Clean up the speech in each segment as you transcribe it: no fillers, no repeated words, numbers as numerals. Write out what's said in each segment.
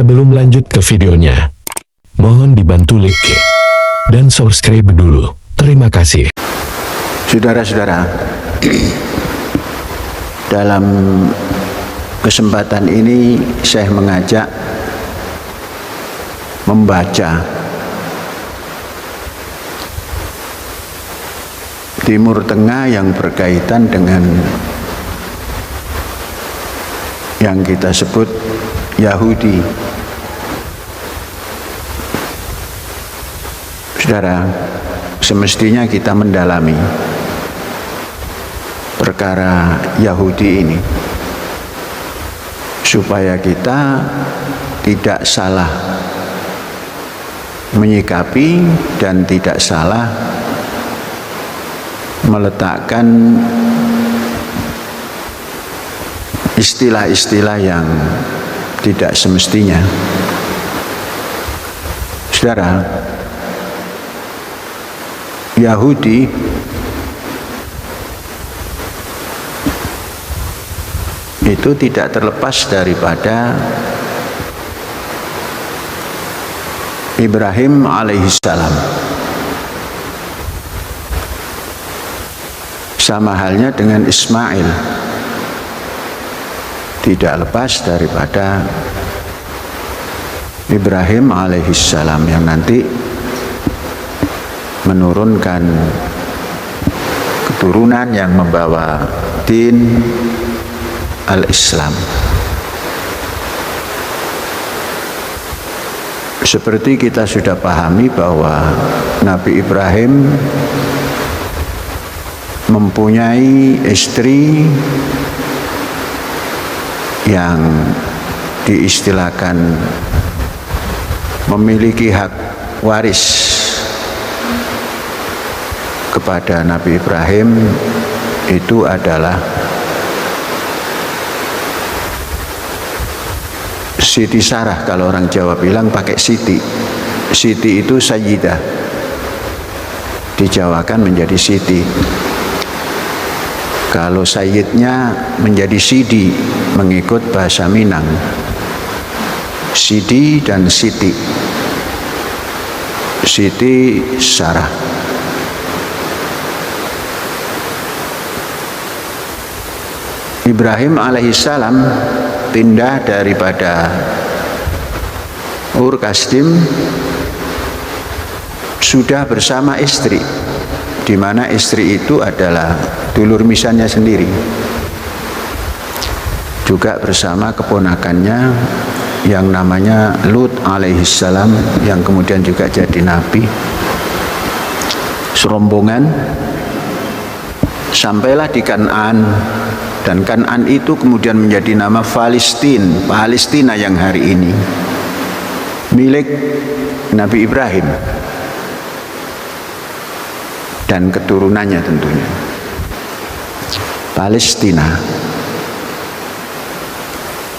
Sebelum lanjut ke videonya, mohon dibantu like dan subscribe dulu. Terima kasih. Saudara-saudara, dalam kesempatan ini saya mengajak membaca Timur Tengah yang berkaitan dengan yang kita sebut Yahudi. Saudara, semestinya kita mendalami perkara Yahudi ini supaya kita tidak salah menyikapi dan tidak salah meletakkan istilah-istilah yang tidak semestinya. Saudara, Yahudi itu tidak terlepas daripada Ibrahim alaihissalam. Sama halnya dengan Ismail, tidak lepas daripada Ibrahim alaihissalam yang nanti menurunkan keturunan yang membawa din al-Islam. Seperti kita sudah pahami bahwa Nabi Ibrahim mempunyai istri yang diistilahkan memiliki hak waris kepada Nabi Ibrahim, itu adalah Siti Sarah. Kalau orang Jawa bilang pakai Siti. Siti itu Sayyidah, dijawakan menjadi Siti. Kalau Sayyidnya menjadi Sidi, mengikut bahasa Minang. Sidi dan Siti. Siti Sarah. Ibrahim alaihissalam pindah daripada Ur Kasdim sudah bersama istri, di mana istri itu adalah dulur misannya sendiri, juga bersama keponakannya yang namanya Lut alaihissalam, yang kemudian juga jadi nabi. Serombongan sampailah di Kan'an, dan Kan'an itu kemudian menjadi nama Palestina yang hari ini milik Nabi Ibrahim dan keturunannya tentunya. Palestina.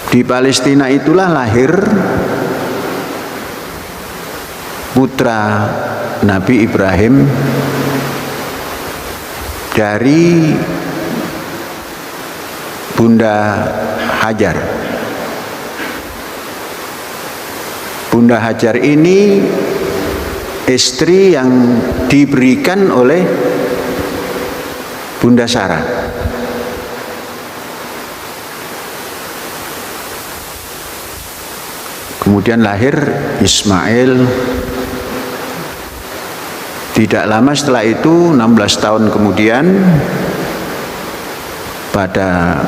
Di Palestina itulah lahir putra Nabi Ibrahim dari Bunda Hajar. Bunda Hajar ini istri yang diberikan oleh Bunda Sarah. Kemudian lahir Ismail. Tidak lama setelah itu, 16 tahun kemudian, pada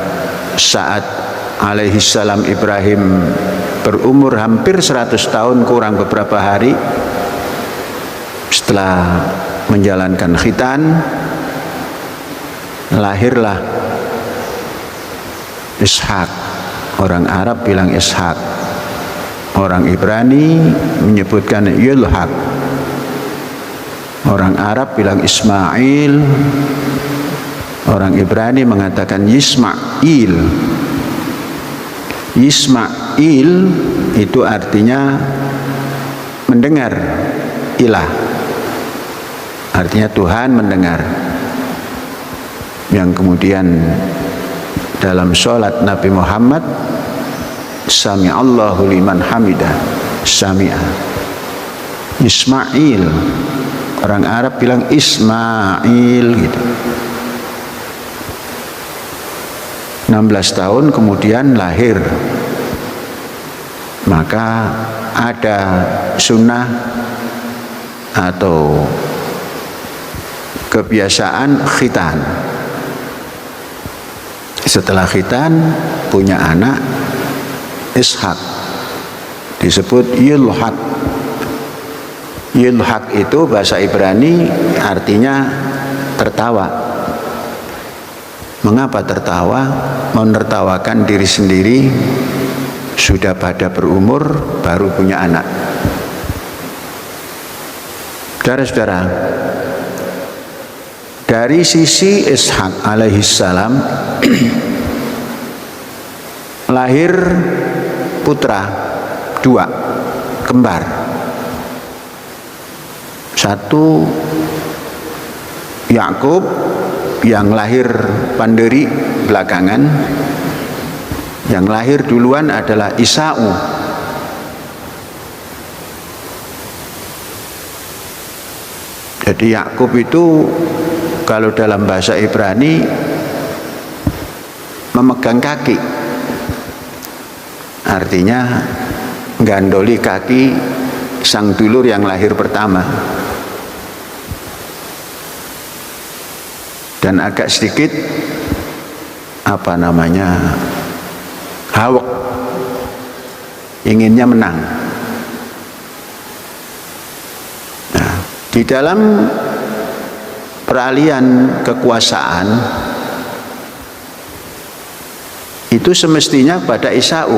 saat alaihissalam Ibrahim berumur hampir 100 tahun kurang beberapa hari setelah menjalankan khitan, lahirlah Ishak. Orang Arab bilang Ishak, orang Ibrani menyebutkan Yulhak, orang Arab bilang Ismail, orang Ibrani mengatakan Yismail. Yismail itu artinya mendengar, ilah, artinya Tuhan mendengar. Yang kemudian dalam sholat Nabi Muhammad Sami'allahu liman hamidah. Sami'a. Ismail, orang Arab bilang Ismail gitu. 16 tahun kemudian lahir. Maka ada sunnah atau kebiasaan khitan. Setelah khitan punya anak Ishak, disebut Yulhaq. Yulhaq itu bahasa Ibrani artinya tertawa. Mengapa tertawa? Menertawakan diri sendiri, sudah pada berumur baru punya anak. Saudara-saudara, dari sisi Ishak alaihissalam lahir putra 2 kembar. Satu Yakub yang lahir panderi belakangan, yang lahir duluan adalah Isau. Jadi Yakub itu kalau dalam bahasa Ibrani memegang kaki, artinya gandoli kaki sang dulur yang lahir pertama. Dan agak sedikit hawak, inginnya menang. Nah, di dalam peralihan kekuasaan itu semestinya pada Isau,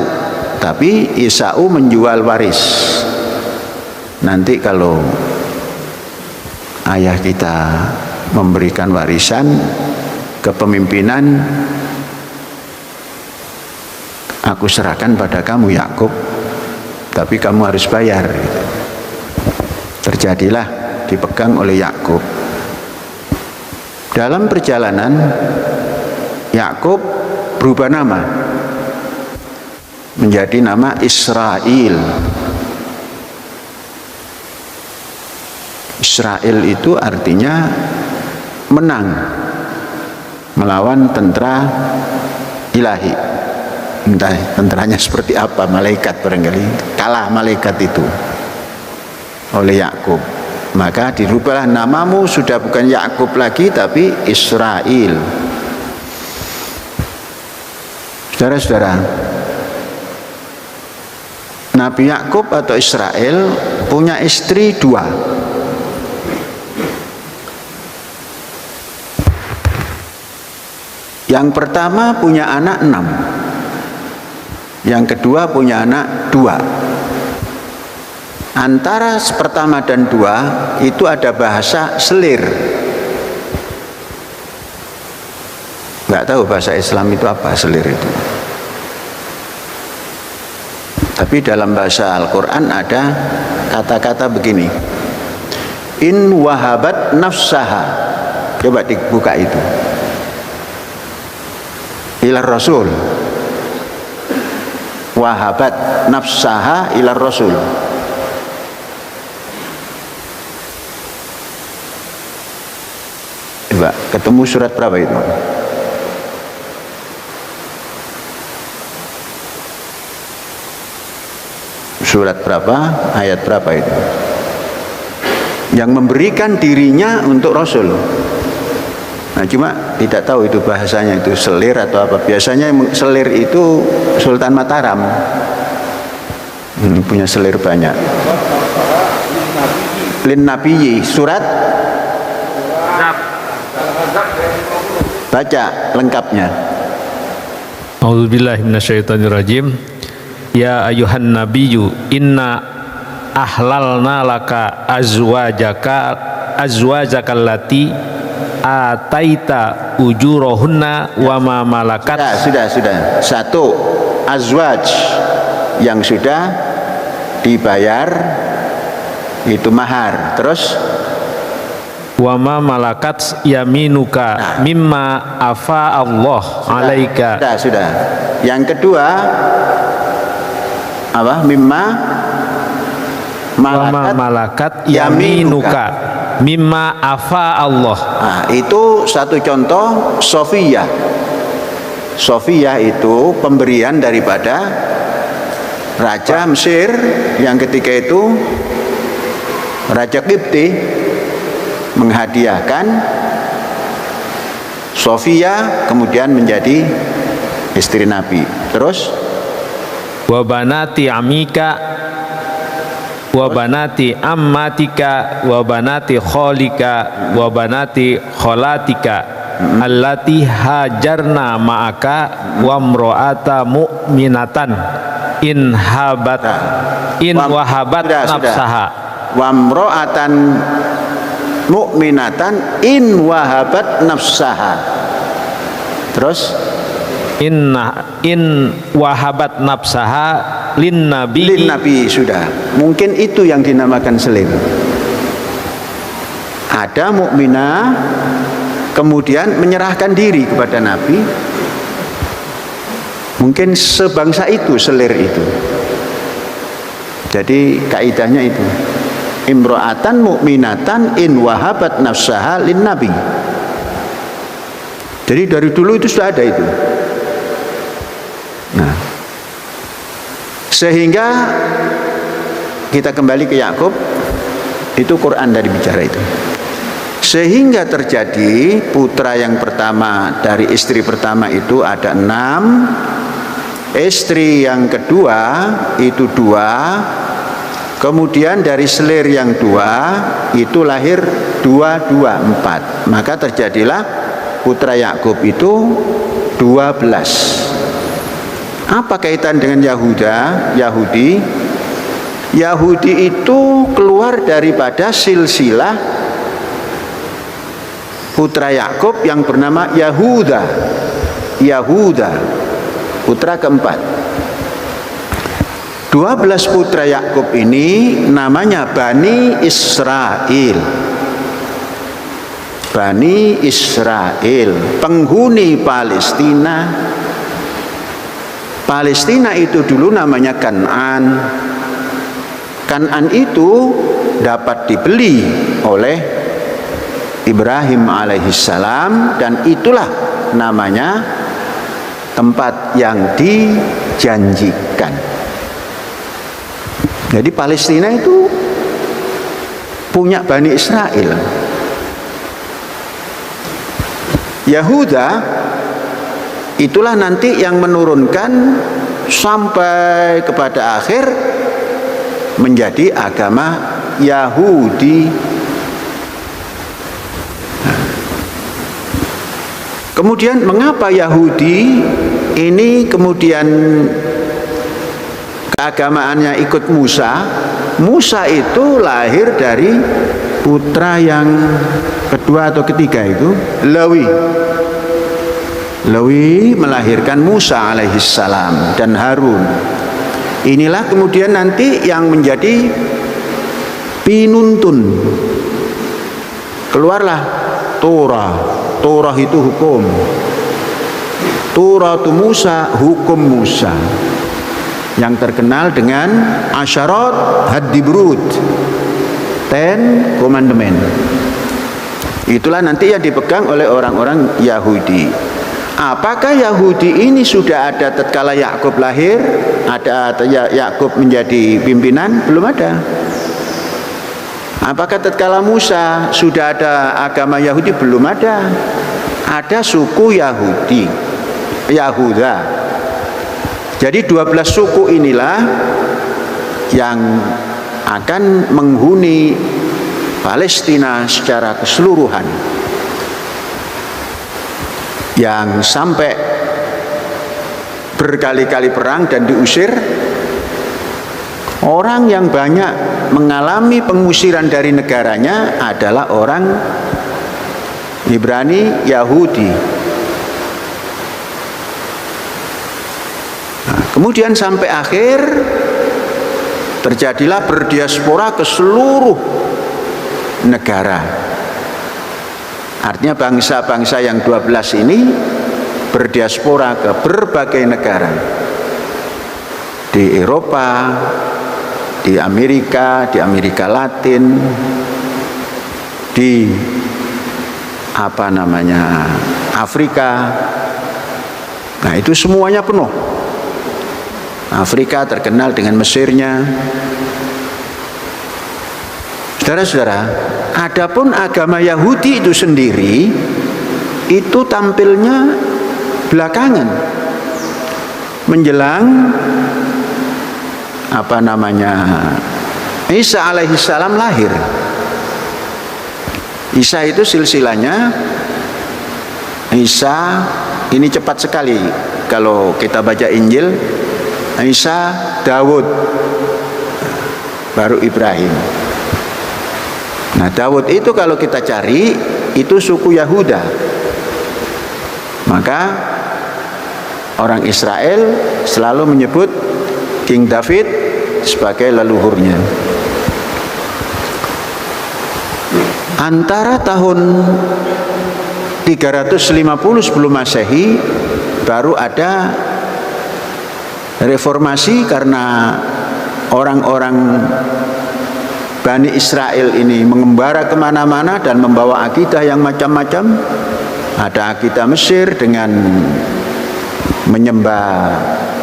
tapi Isau menjual waris. Nanti kalau ayah kita memberikan warisan kepemimpinan, aku serahkan pada kamu Yakub, tapi kamu harus bayar. Terjadilah dipegang oleh Yakub. Dalam perjalanan Yakub berubah nama menjadi nama Israel. Israel itu artinya menang melawan tentara ilahi. Entah tentaranya seperti apa, malaikat barangkali, kalah malaikat itu oleh Yakub. Maka dirubahlah namamu, sudah bukan Yakub lagi tapi Israel. Saudara-saudara, Nabi Yakub atau Israel punya istri 2. Yang pertama punya anak 6, yang kedua punya anak 2. Antara pertama dan 2 itu ada bahasa selir. Nggak tahu bahasa Islam itu apa selir itu. Tapi dalam bahasa Al-Quran ada kata-kata begini, in wahabat nafsaha. Coba dibuka itu, ilar rasul, wahabat nafsaha ilar rasul. Coba ketemu surat berapa itu? Surat berapa, ayat berapa itu? Yang memberikan dirinya untuk Rasul. Nah, cuma tidak tahu itu bahasanya itu selir atau apa. Biasanya selir itu Sultan Mataram. Punya selir banyak. Lin Nabiyyi, surat? Baca lengkapnya. A'udzubillahi minasyaitonirrajim. Ya ayuhan nabiyyu inna ahlalna laka azwajaka allati ataita ujurahunna wa ma malakat. Sudah. Satu, azwaj yang sudah dibayar itu mahar. Terus wa ma malakat yaminuka mimma afa Allah alaika. Sudah. Yang kedua apa? Mimma Wama malakat yaminuka mimma afa Allah. Nah, itu satu contoh Sofiyah. Sofiyah itu pemberian daripada Raja Mesir yang ketika itu Raja Kipti menghadiahkan Sofiyah kemudian menjadi istri Nabi. Terus Wa banati amika wa banati ammatika wa banati kholika wa banati kholatika allati hajarna ma'aka wa mro'ata mu'minatan in wahabat nafsaha wa mro'atan mu'minatan in wahabat nafsaha. Terus in wahabat nafsaha lin nabi sudah. Mungkin itu yang dinamakan selim. Ada mukminah kemudian menyerahkan diri kepada Nabi. Mungkin sebangsa itu selir itu. Jadi kaidahnya itu. Imro'atan mukminatan in wahabat nafsaha lin nabi. Jadi dari dulu itu sudah ada itu. Nah, sehingga kita kembali ke Yakub, itu Quran dari bicara itu. Sehingga terjadi putra yang pertama dari istri pertama itu ada 6, istri yang kedua itu 2, kemudian dari selir yang 2 itu lahir 2, 4. Maka terjadilah putra Yakub itu 12. Apa kaitan dengan Yahudi? Yahudi itu keluar daripada silsilah putra Yakub yang bernama Yahuda, putra keempat. 12 putra Yakub ini namanya Bani Israel. Bani Israel, penghuni Palestina. Palestina itu dulu namanya Kan'an. Kan'an itu dapat dibeli oleh Ibrahim alaihissalam dan itulah namanya tempat yang dijanjikan. Jadi Palestina itu punya Bani Israel. Yahuda itulah nanti yang menurunkan sampai kepada akhir menjadi agama Yahudi. Kemudian mengapa Yahudi ini kemudian keagamaannya ikut Musa? Musa itu lahir dari putra yang kedua atau ketiga itu Lewi melahirkan Musa alaihissalam dan Harun. Inilah kemudian nanti yang menjadi pinuntun. Keluarlah Torah. Torah itu hukum. Torah itu Musa, hukum Musa. Yang terkenal dengan Asyarat Had-Dibrut, 10 Commandment. Itulah nanti yang dipegang oleh orang-orang Yahudi. Apakah Yahudi ini sudah ada tatkala Yakub lahir? Ada Yakub menjadi pimpinan? Belum ada. Apakah tatkala Musa sudah ada agama Yahudi? Belum ada. Ada suku Yahudi, Yahuda. Jadi 12 suku inilah yang akan menghuni Palestina secara keseluruhan. Yang sampai berkali-kali perang dan diusir. Orang yang banyak mengalami pengusiran dari negaranya adalah orang Ibrani Yahudi. Nah, kemudian sampai akhir terjadilah berdiaspora ke seluruh negara. Artinya bangsa-bangsa yang 12 ini berdiaspora ke berbagai negara. di Eropa, di Amerika Latin, di Afrika. Nah, itu semuanya penuh. Afrika terkenal dengan Mesirnya. Saudara-saudara, adapun agama Yahudi itu sendiri itu tampilnya belakangan, menjelang Isa alaihissalam lahir. Isa itu silsilahnya, Isa ini cepat sekali kalau kita baca Injil. Isa, Daud, baru Ibrahim. Nah, Daud itu kalau kita cari itu suku Yahuda. Maka orang Israel selalu menyebut King David sebagai leluhurnya. Antara tahun 350 sebelum Masehi baru ada reformasi, karena orang-orang Bani Israel ini mengembara kemana-mana dan membawa akidah yang macam-macam. Ada akidah Mesir dengan menyembah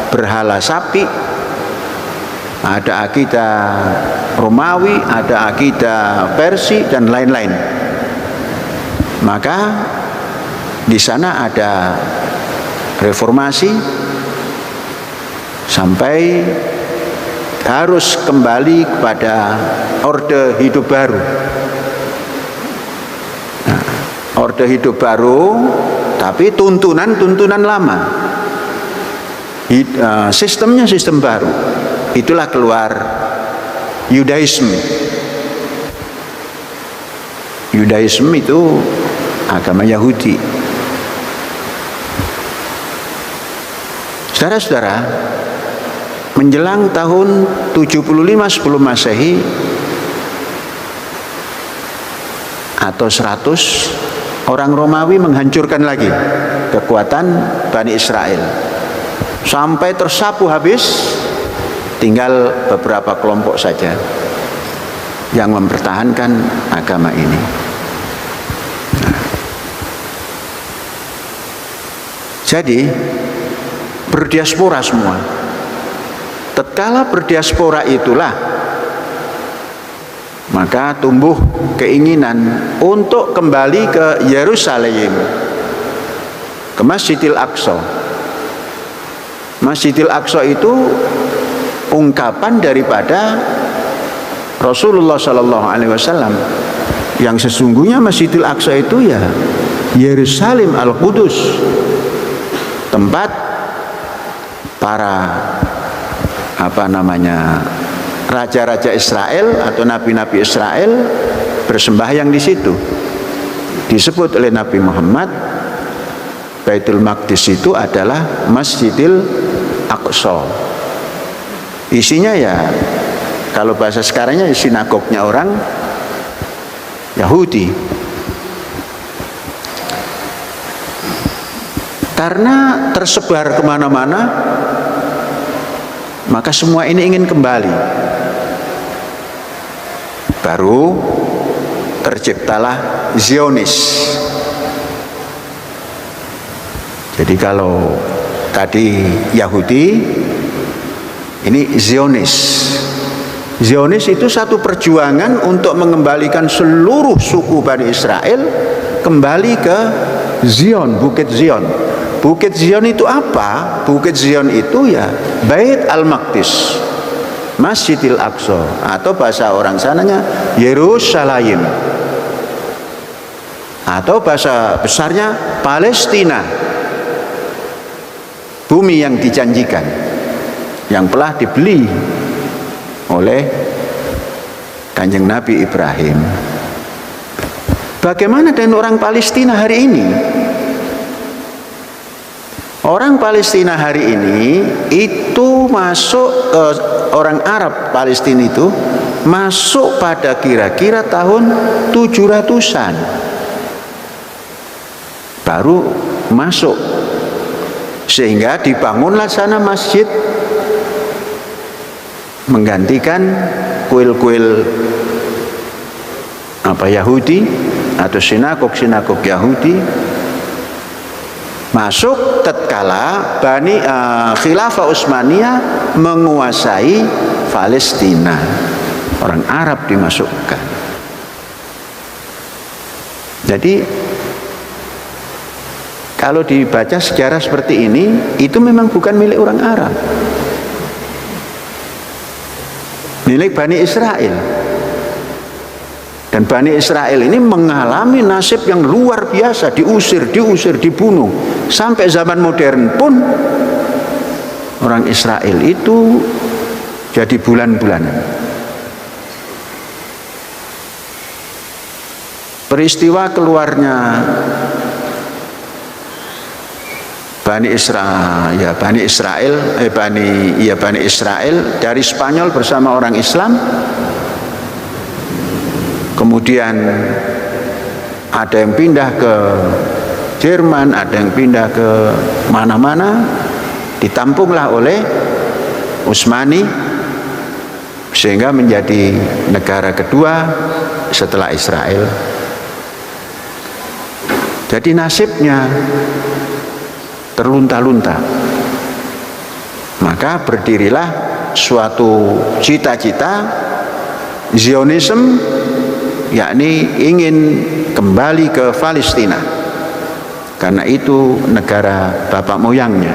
berhala sapi, ada akidah Romawi, ada akidah Persia dan lain-lain. Maka di sana ada reformasi sampai harus kembali kepada orde hidup baru. Nah, orde hidup baru tapi tuntunan lama. Sistemnya sistem baru. Itulah keluar Yudaisme. Yudaisme itu agama Yahudi. Saudara-saudara, menjelang tahun 75 sebelum Masehi atau 100, orang Romawi menghancurkan lagi kekuatan Bani Israel sampai tersapu habis. Tinggal beberapa kelompok saja yang mempertahankan agama ini. Jadi berdiaspora semua. Tatkala berdiaspora itulah maka tumbuh keinginan untuk kembali ke Yerusalem, ke Masjidil Aqsa. Masjidil Aqsa itu ungkapan daripada Rasulullah Sallallahu Alaihi Wasallam yang sesungguhnya Masjidil Aqsa itu ya Yerusalem Al-Qudus, tempat para raja-raja Israel atau nabi-nabi Israel bersembahyang di situ. Disebut oleh Nabi Muhammad Baitul Maqdis itu adalah Masjidil Aqsa. Isinya ya kalau bahasa sekarangnya sinagognya orang Yahudi. Karena tersebar kemana-mana, maka semua ini ingin kembali. Baru terciptalah Zionis. Jadi kalau tadi Yahudi, ini Zionis. Zionis itu satu perjuangan untuk mengembalikan seluruh suku Bani Israel kembali ke Zion, Bukit Zion. Bukit Zion itu apa? Bukit Zion itu ya Bait Al-Maqdis, Masjidil Aqsa, atau bahasa orang sananya Yerusalem, atau bahasa besarnya Palestina, bumi yang dijanjikan, yang telah dibeli oleh Kanjeng Nabi Ibrahim. Bagaimana dengan orang Palestina hari ini? Orang Palestina hari ini itu masuk orang Arab Palestina itu masuk pada kira-kira tahun 700-an baru masuk, sehingga dibangunlah sana masjid menggantikan kuil-kuil Yahudi atau sinagog Yahudi, masuk tatkala Khilafah Utsmaniyah menguasai Palestina. Orang Arab dimasukkan. Jadi kalau dibaca sejarah seperti ini, itu memang bukan milik orang Arab, milik Bani Israel. Dan Bani Israel ini mengalami nasib yang luar biasa, diusir, dibunuh. Sampai zaman modern pun orang Israel itu jadi bulan-bulanan. Peristiwa keluarnya Bani Israel dari Spanyol bersama orang Islam. Kemudian ada yang pindah ke Jerman, ada yang pindah ke mana-mana, ditampunglah oleh Utsmani sehingga menjadi negara kedua setelah Israel. Jadi nasibnya terlunta-lunta. Maka berdirilah suatu cita-cita Zionisme, yakni ingin kembali ke Palestina, karena itu negara bapak moyangnya,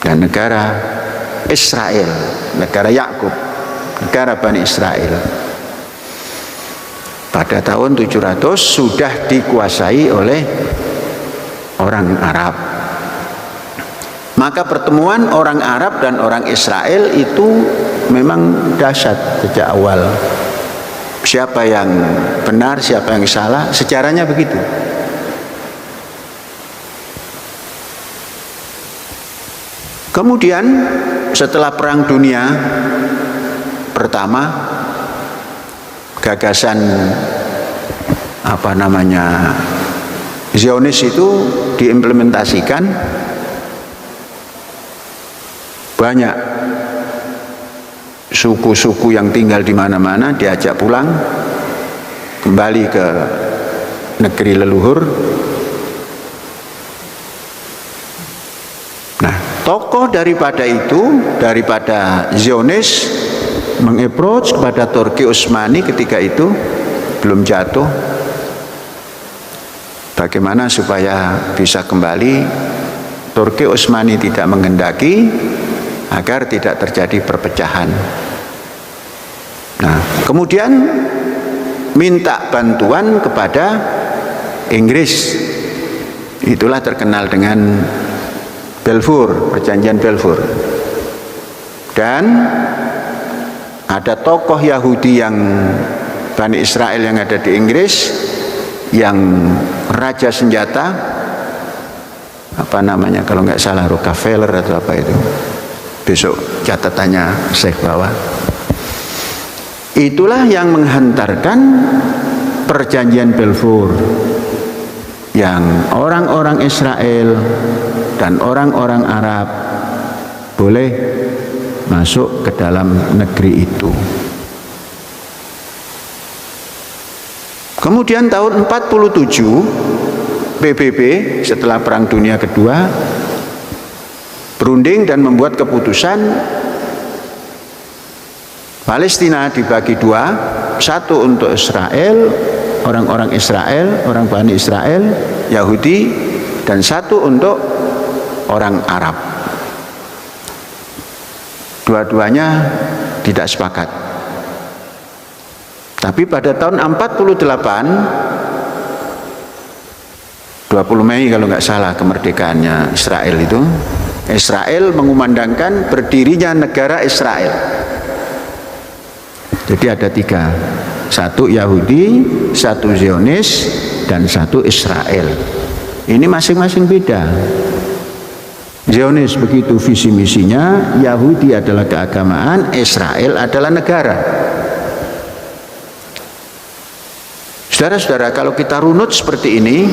dan negara Israel, negara Yakub, negara Bani Israel pada tahun 700 sudah dikuasai oleh orang Arab. Maka pertemuan orang Arab dan orang Israel itu memang dahsyat sejak awal. Siapa yang benar, siapa yang salah, sejarahnya begitu. Kemudian setelah Perang Dunia Pertama, gagasan Zionis itu diimplementasikan. Banyak suku-suku yang tinggal di mana-mana diajak pulang kembali ke negeri leluhur. Nah, tokoh daripada Zionis meng-approach kepada Turki Utsmani ketika itu belum jatuh, bagaimana supaya bisa kembali. Turki Utsmani tidak menghendaki agar tidak terjadi perpecahan. Nah, kemudian minta bantuan kepada Inggris. Itulah terkenal dengan Balfour, perjanjian Balfour. Dan ada tokoh Yahudi yang Bani Israel yang ada di Inggris, yang raja senjata, kalau nggak salah Rockefeller atau apa itu. Besok catatannya Syekh bawa. Itulah yang menghantarkan perjanjian Balfour, yang orang-orang Israel dan orang-orang Arab boleh masuk ke dalam negeri itu. Kemudian tahun 47 PBB setelah Perang Dunia Kedua berunding dan membuat keputusan Palestina dibagi dua, satu untuk Israel, orang-orang Israel, orang Bani Israel, Yahudi, dan satu untuk orang Arab. Dua-duanya tidak sepakat. Tapi pada tahun 48, 20 Mei kalau nggak salah kemerdekaannya Israel itu, Israel mengumandangkan berdirinya negara Israel. Jadi ada tiga, satu Yahudi, satu Zionis, dan satu Israel. Ini masing-masing beda. Zionis begitu visi misinya, Yahudi adalah keagamaan, Israel adalah negara. Saudara-saudara, kalau kita runut seperti ini,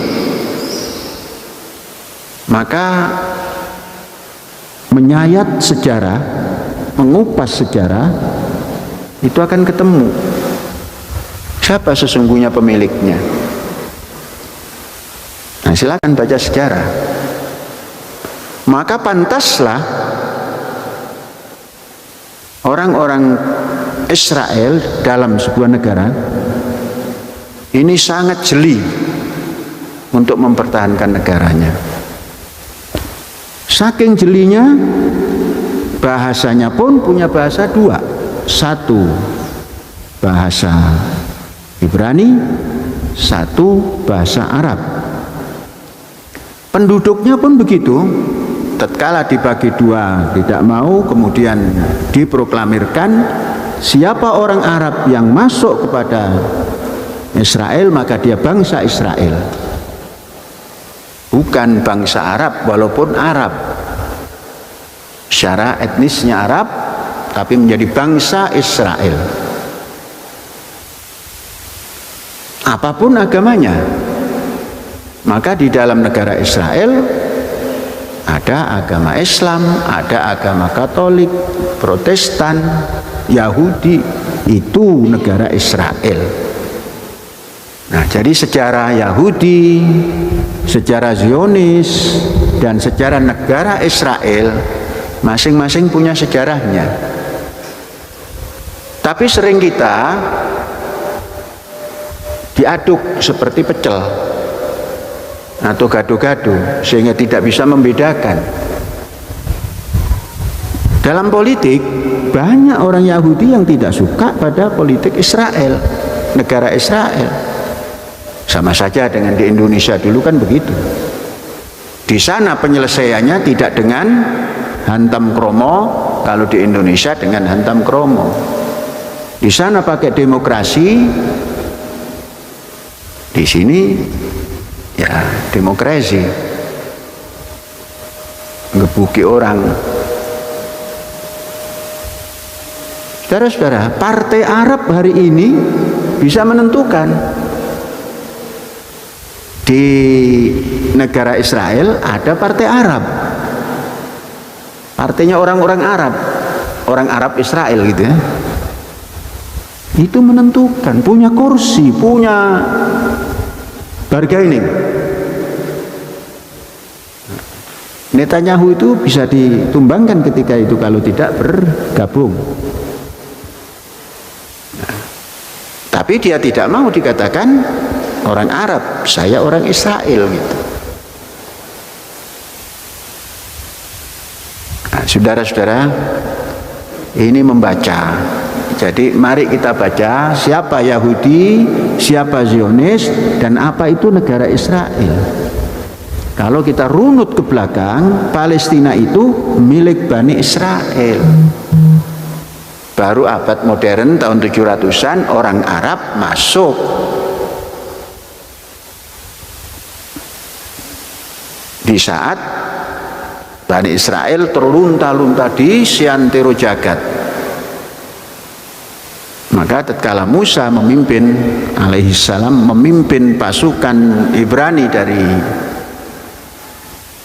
maka menyayat sejarah mengupas sejarah, itu akan ketemu siapa sesungguhnya pemiliknya. Nah, silakan baca sejarah. Maka pantaslah orang-orang Israel dalam sebuah negara ini sangat jeli untuk mempertahankan negaranya. Saking jelinya, bahasanya pun punya bahasa dua. Satu bahasa Ibrani, satu bahasa Arab. Penduduknya pun begitu. Tatkala dibagi dua tidak mau, kemudian diproklamirkan siapa orang Arab yang masuk kepada Israel maka dia bangsa Israel, bukan bangsa Arab walaupun Arab secara etnisnya Arab, tapi menjadi bangsa Israel apapun agamanya. Maka di dalam negara Israel ada agama Islam, ada agama Katolik, Protestan, Yahudi. Itu negara Israel. Nah, jadi sejarah Yahudi, sejarah Zionis, dan sejarah negara Israel masing-masing punya sejarahnya. Tapi sering kita diaduk seperti pecel atau gado-gado sehingga tidak bisa membedakan. Dalam politik banyak orang Yahudi yang tidak suka pada politik Israel, negara Israel. Sama saja dengan di Indonesia dulu kan begitu. Di sana penyelesaiannya tidak dengan hantam kromo, kalau di Indonesia dengan hantam kromo. Di sana pakai demokrasi, di sini ya demokrasi, ngebuki orang. Saudara-saudara, partai Arab hari ini bisa menentukan. Di negara Israel ada partai Arab, partainya orang-orang Arab, orang Arab Israel gitu ya. Itu menentukan, punya kursi, punya bargaining. Netanyahu itu bisa ditumbangkan ketika itu kalau tidak bergabung. Nah, tapi dia tidak mau dikatakan orang Arab, saya orang Israel gitu. Nah, saudara-saudara, ini membaca. Jadi mari kita baca siapa Yahudi, siapa Zionis, dan apa itu negara Israel. Kalau kita runut ke belakang, Palestina itu milik Bani Israel. Baru abad modern tahun 700-an orang Arab masuk. Di saat Bani Israel terlunta-lunta di seantero jagat, maka tatkala Musa memimpin alaihissalam memimpin pasukan Ibrani dari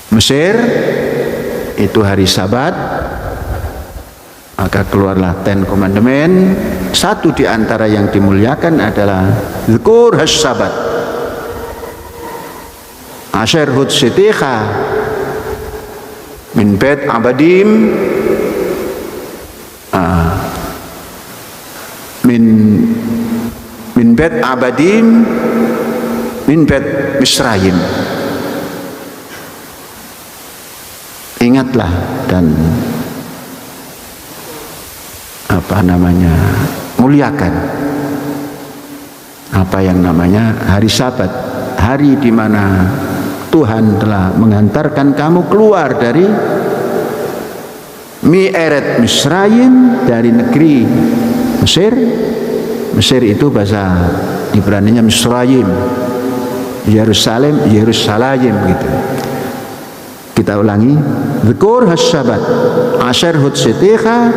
Mesir, itu hari Sabat, maka keluarlah Ten Commandment. Satu di antara yang dimuliakan adalah Zkur has-Sabat, Asher hud sitiha min bet abadim min bet abadim min bet Misrayim. Ingatlah dan muliakan apa yang namanya hari Sabat, hari di mana Tuhan telah mengantarkan kamu keluar dari Mi'eret Misrayim, dari negeri Mesir. Mesir itu bahasa Ibraninya Misrayim, Yerusalem, Yerusalayim gitu. Kita ulangi, Zkur has-Sabat, Asher hud sitiha,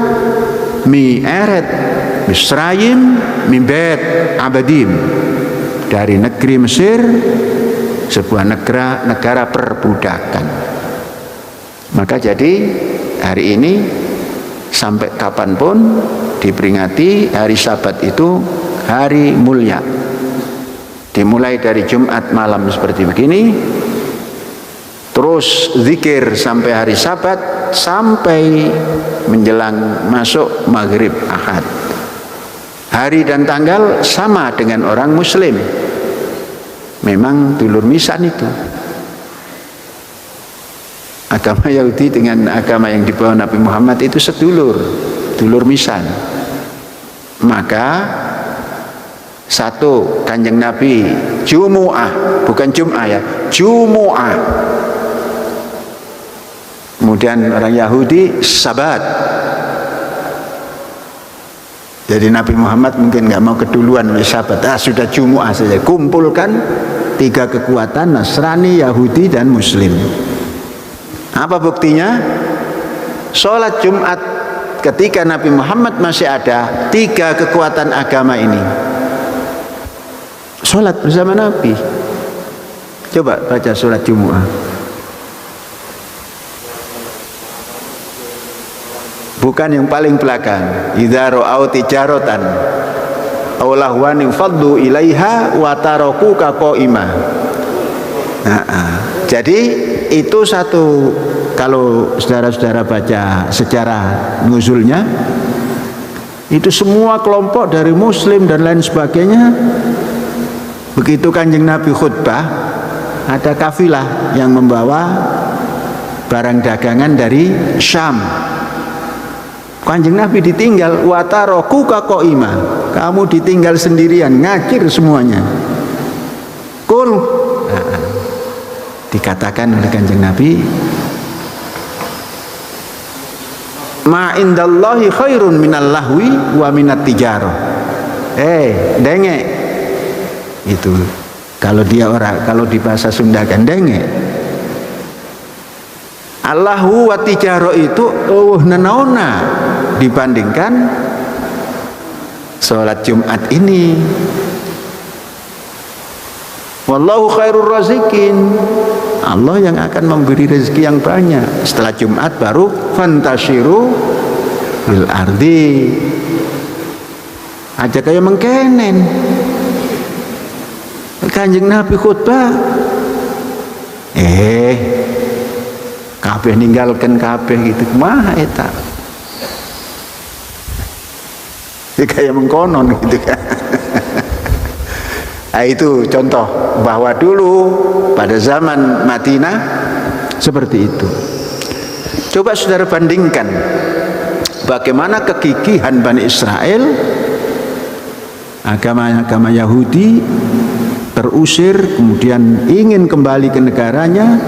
Mi'eret Misrayim, Mibet Abadim, dari negeri Mesir, sebuah negara perbudakan. Maka jadi hari ini Sampai kapanpun diperingati hari Sabat itu hari mulia. Dimulai dari Jumat malam seperti begini, terus zikir sampai hari Sabat, sampai menjelang masuk maghrib Ahad. Hari dan tanggal sama dengan orang Muslim. Memang dulur misan itu. Agama Yahudi dengan agama yang dibawa Nabi Muhammad itu sedulur, dulur misan. Maka satu, Kanjeng Nabi Jumu'ah, bukan Jum'ah ya, Jumu'ah. Kemudian orang Yahudi Sabat. Jadi Nabi Muhammad mungkin nggak mau keduluan oleh Sabat. Sudah Jumu'ah saja. Kumpulkan tiga kekuatan, Nasrani, Yahudi, dan Muslim. Apa buktinya? Sholat Jumat ketika Nabi Muhammad masih ada, tiga kekuatan agama ini sholat bersama Nabi. Coba baca sholat Jumu'ah. Bukan yang paling belakang. Idza ra'au tijaratan aw lahwan faddu ilaiha wa tarakuka qa'imah. Jadi itu satu, kalau saudara-saudara baca sejarah nuzulnya, itu semua kelompok dari Muslim dan lain sebagainya, begitu Kanjeng Nabi khutbah, ada kafilah yang membawa barang dagangan dari Syam. Kanjeng Nabi ditinggal, watarokuka qa'imah, kamu ditinggal sendirian, ngakir semuanya. Kul, dikatakan oleh Kanjeng Nabi, ma indallahi khairun minal lahwi wa minat tijarah. Dengek itu kalau dia orang, kalau di bahasa Sunda kan dengek. Allahu wa tijarah itu nenaona dibandingkan sholat Jumat ini. Wallahu khairur razikin, Allah yang akan memberi rezeki yang banyak. Setelah Jumat baru fantashiru bil ardi, aja kayak mengkenen. Kanjeng Nabi khutbah, kabeh ninggalkan kabeh gitu, kumaha eta? Kayak mengkonon gitu kan. Nah, itu contoh bahwa dulu pada zaman Madinah seperti itu. Coba saudara bandingkan bagaimana kegigihan Bani Israel, agama Yahudi terusir, kemudian ingin kembali ke negaranya,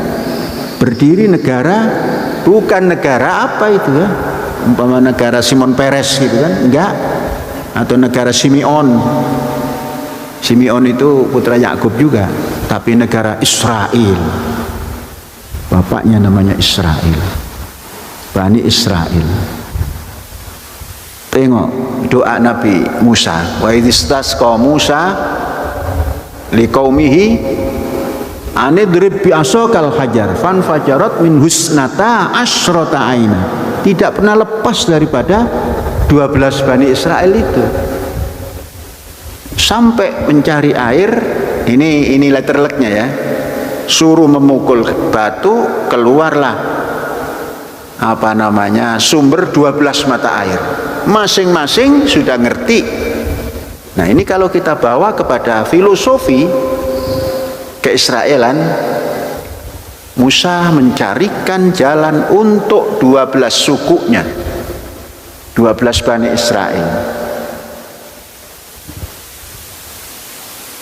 berdiri negara, bukan negara apa itu ya, umpama negara Simon Peres gitu kan, enggak, atau negara Simeon. Simeon itu putra Yakub juga, tapi negara Israel. Bapaknya namanya Israel. Bani Israel. Tengok doa Nabi Musa. Wa idistasqa Musa liqaumihi anidrib bi'asokal hajar fanfajarat min husnata asyrata aina. Tidak pernah lepas daripada 12 Bani Israel itu. Sampai mencari air, ini letterleknya ya, suruh memukul batu, keluarlah sumber 12 mata air, masing-masing sudah ngerti. Nah ini kalau kita bawa kepada filosofi keisraelan, Musa mencarikan jalan untuk 12 sukunya, 12 Bani Israel.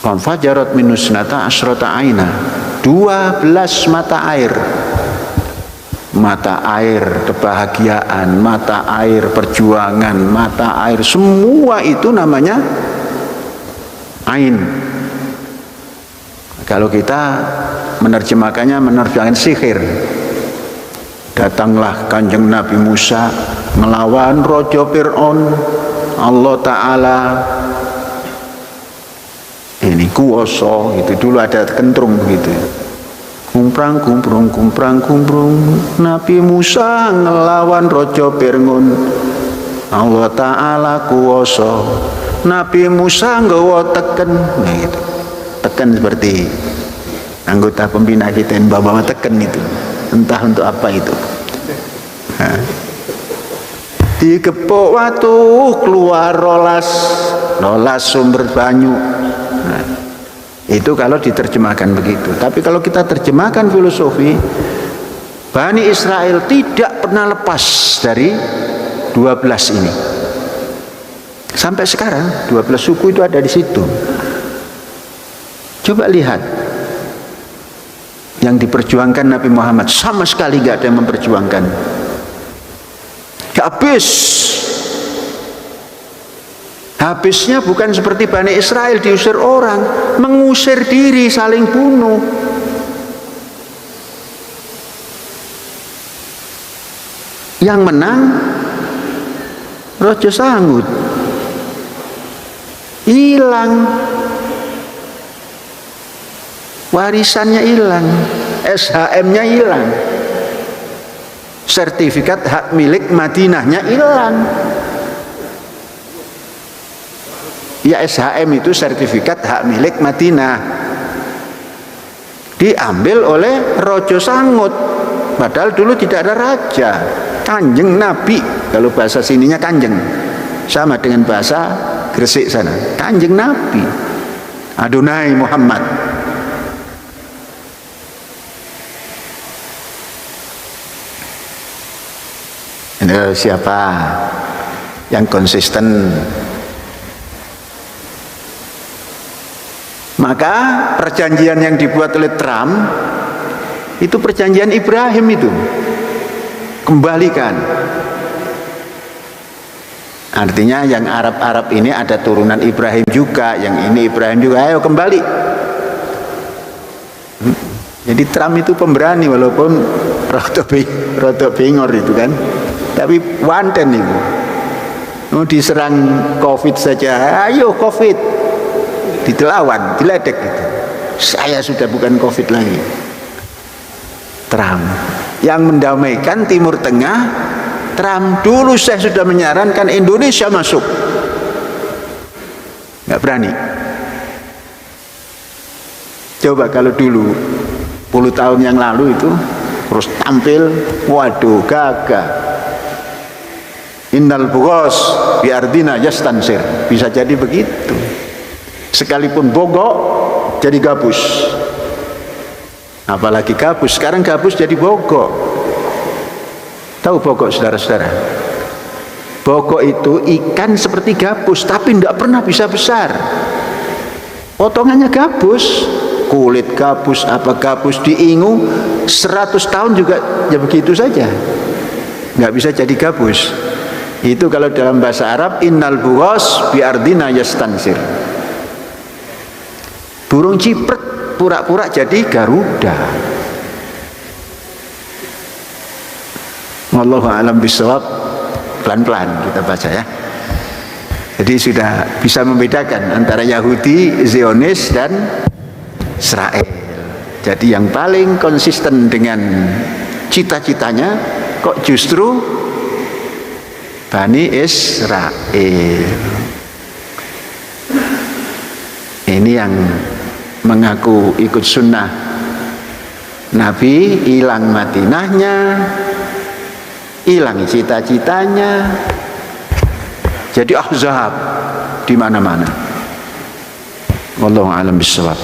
Fanfajarat min husnata asyrata aina, 12 mata air. Mata air kebahagiaan, mata air perjuangan, mata air, semua itu namanya ain. Kalau kita menerjemahkan sihir. Datanglah Kanjeng Nabi Musa melawan Raja Fir'aun. Allah Ta'ala ini kuoso, itu dulu ada kentrung begitu. Kumprang kumprung kumprang kumprung, Nabi Musa ngelawan Raja Fir'aun. Allah Ta'ala kuwasa, Nabi Musa nggawa teken, nah gitu. Teken seperti anggota pembina kita yang bawa teken itu, entah untuk apa itu. Nah, digepuk watu keluar rolas sumber banyu. Nah, itu kalau diterjemahkan begitu. Tapi kalau kita terjemahkan filosofi, Bani Israel tidak pernah lepas dari 12 ini. Sampai sekarang 12 suku itu ada di situ. Coba lihat yang diperjuangkan Nabi Muhammad, sama sekali gak ada yang memperjuangkan. Habisnya bukan seperti Bani Israel diusir orang, mengusir diri, saling bunuh. Yang menang Raja Sangut, hilang, warisannya hilang, SHM-nya hilang, sertifikat hak milik Madinahnya hilang. Ya, SHM itu sertifikat hak milik Madinah, diambil oleh Raja Sangut, padahal dulu tidak ada raja. Kanjeng Nabi, kalau bahasa sininya kanjeng, sama dengan bahasa Gresik sana, kanjeng Nabi Adonai Muhammad. Ini siapa yang konsisten? Maka perjanjian yang dibuat oleh Trump itu perjanjian Ibrahim itu, kembalikan. Artinya yang Arab-Arab ini ada turunan Ibrahim juga, yang ini Ibrahim juga, ayo kembali. Jadi Trump itu pemberani, walaupun rotok bengor itu kan, tapi wanten itu. Oh, diserang COVID saja, ayo COVID, ditelawan, diledek gitu. Saya sudah bukan COVID lagi. Trump yang mendamaikan Timur Tengah, Trump. Dulu saya sudah menyarankan Indonesia masuk, nggak berani. Coba kalau dulu 10 tahun yang lalu itu terus tampil, waduh gagah. Innal bughos bi ardina yastansir, bisa jadi begitu. Sekalipun bogok jadi gabus. Apalagi gabus, sekarang gabus jadi bogok. Tahu bogok, saudara-saudara? Bogok itu ikan seperti gabus, tapi tidak pernah bisa besar. Potongannya gabus, kulit gabus, apa gabus diingu 100 tahun juga ya begitu saja, nggak bisa jadi gabus. Itu kalau dalam bahasa Arab, innal bughos bi ardina yastansir. Burung cipret pura-pura jadi garuda. Wallahu a'lam bishawab. Pelan-pelan kita baca ya. Jadi sudah bisa membedakan antara Yahudi, Zionis dan Israel. Jadi yang paling konsisten dengan cita-citanya kok justru Bani Israel. Ini yang mengaku ikut sunnah Nabi, hilang Madinahnya, hilang cita-citanya, jadi ahzab di mana-mana. Wallahu a'lam bishawab.